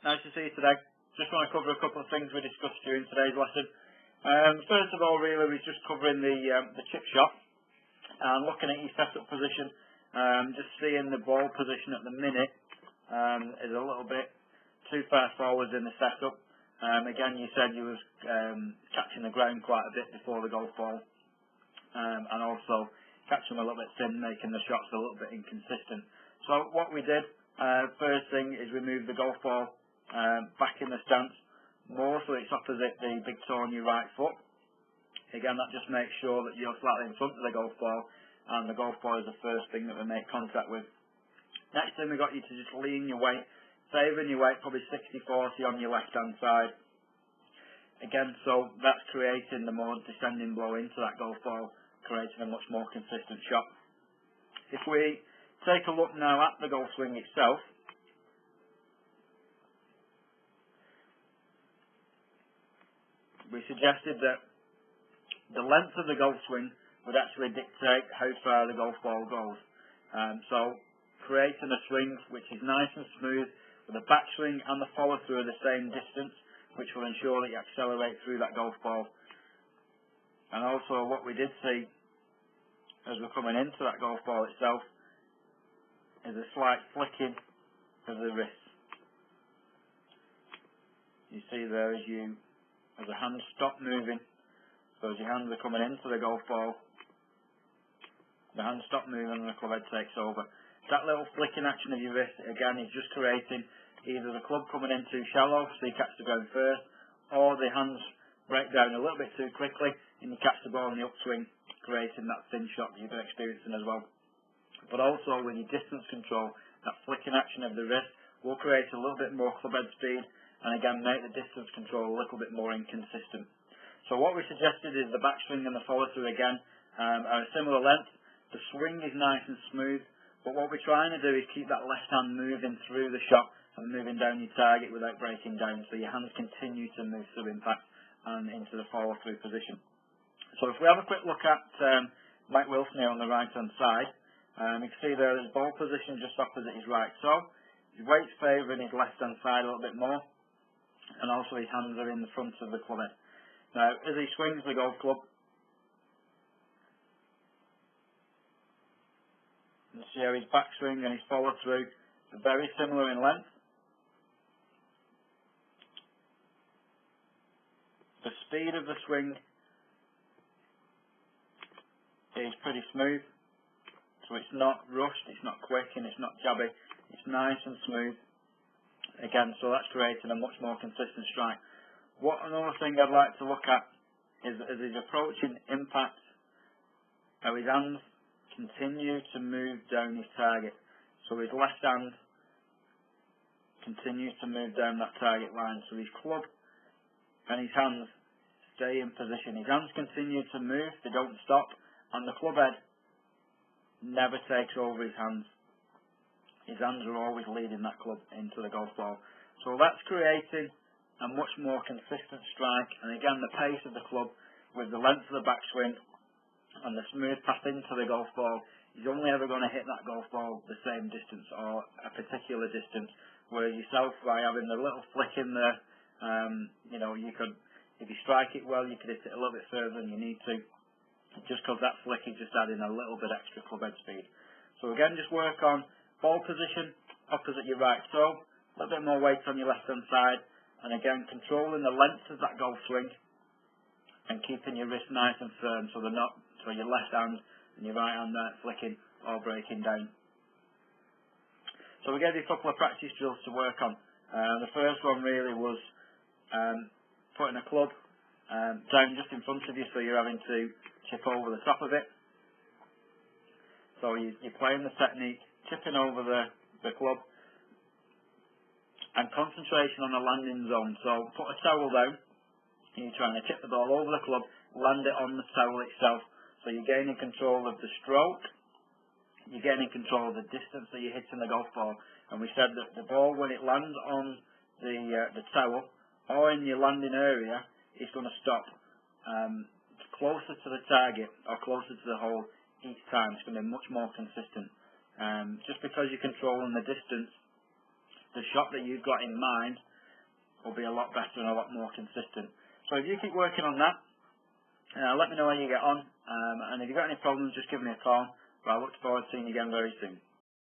Nice to see you today. Just want to cover a couple of things we discussed during today's lesson. First of all, really, we're just covering the chip shot and looking at your setup position. Just seeing the ball position at the minute is a little bit too far forwards in the setup. Again, you said you was catching the ground quite a bit before the golf ball, and also catching a little bit thin, making the shots a little bit inconsistent. So what we did, first thing is we moved the golf ball back in the stance more so it's opposite the big toe on your right foot. Again, that just makes sure that you're slightly in front of the golf ball, and the golf ball is the first thing that we make contact with. Next thing, we got you to just lean your weight, savouring your weight, probably 60-40 on your left hand side. Again, so that's creating the more descending blow into that golf ball, creating a much more consistent shot. If we take a look now at the golf swing itself, we suggested that the length of the golf swing would actually dictate how far the golf ball goes. So creating a swing which is nice and smooth, with the backswing and the follow through are the same distance, which will ensure that you accelerate through that golf ball. And also what we did see as we're coming into that golf ball itself is a slight flicking of the wrist. You see there as the hands stop moving, so as your hands are coming into the golf ball, the hands stop moving and the club head takes over. That little flicking action of your wrist, again, is just creating either the club coming in too shallow, so you catch the ground first, or the hands break down a little bit too quickly and you catch the ball in the upswing, creating that thin shot that you've been experiencing as well. But also with your distance control, that flicking action of the wrist will create a little bit more club head speed, and again make the distance control a little bit more inconsistent. So what we suggested is the backswing and the follow through again are a similar length. The swing is nice and smooth, but what we're trying to do is keep that left hand moving through the shot and moving down your target without breaking down, so your hands continue to move through impact and into the follow through position. So if we have a quick look at Mike Wilson here on the right hand side, you can see there his ball position just opposite his right toe. His weight's favouring his left hand side a little bit more, and also his hands are in the front of the club head. Now, as he swings the golf club, you see how his backswing and his follow through are very similar in length. The speed of the swing is pretty smooth, so it's not rushed, it's not quick, and it's not jabby. It's nice and smooth. Again, so that's creating a much more consistent strike. Another thing I'd like to look at is as he's approaching impact, how his hands continue to move down his target. So his left hand continues to move down that target line. So his club and his hands stay in position. His hands continue to move, they don't stop, and the club head never takes over his hands. His hands are always leading that club into the golf ball. So that's creating a much more consistent strike, and again the pace of the club with the length of the backswing and the smooth path into the golf ball, he's only ever going to hit that golf ball the same distance or a particular distance, whereas yourself, by having the little flick in there, you could, if you strike it well, you could hit it a little bit further than you need to, just because that flick is just adding a little bit extra club head speed. So again, just work on ball position opposite your right toe, a little bit more weight on your left hand side, and again controlling the length of that golf swing and keeping your wrist nice and firm so they're not, so your left hand and your right hand aren't flicking or breaking down. So we gave you a couple of practice drills to work on. The first one really was putting a club down just in front of you, so you're having to chip over the top of it. So you're playing the technique, chipping over the club, and concentration on the landing zone. So put a towel down, and you're trying to chip the ball over the club, land it on the towel itself. So you're gaining control of the stroke, you're gaining control of the distance that you're hitting the golf ball. And we said that the ball, when it lands on the towel or in your landing area, is going to stop closer to the target or closer to the hole each time. It's going to be much more consistent. Just because you're controlling the distance, the shot that you've got in mind will be a lot better and a lot more consistent. So if you keep working on that, let me know how you get on, and if you've got any problems, just give me a call. But I look forward to seeing you again very soon.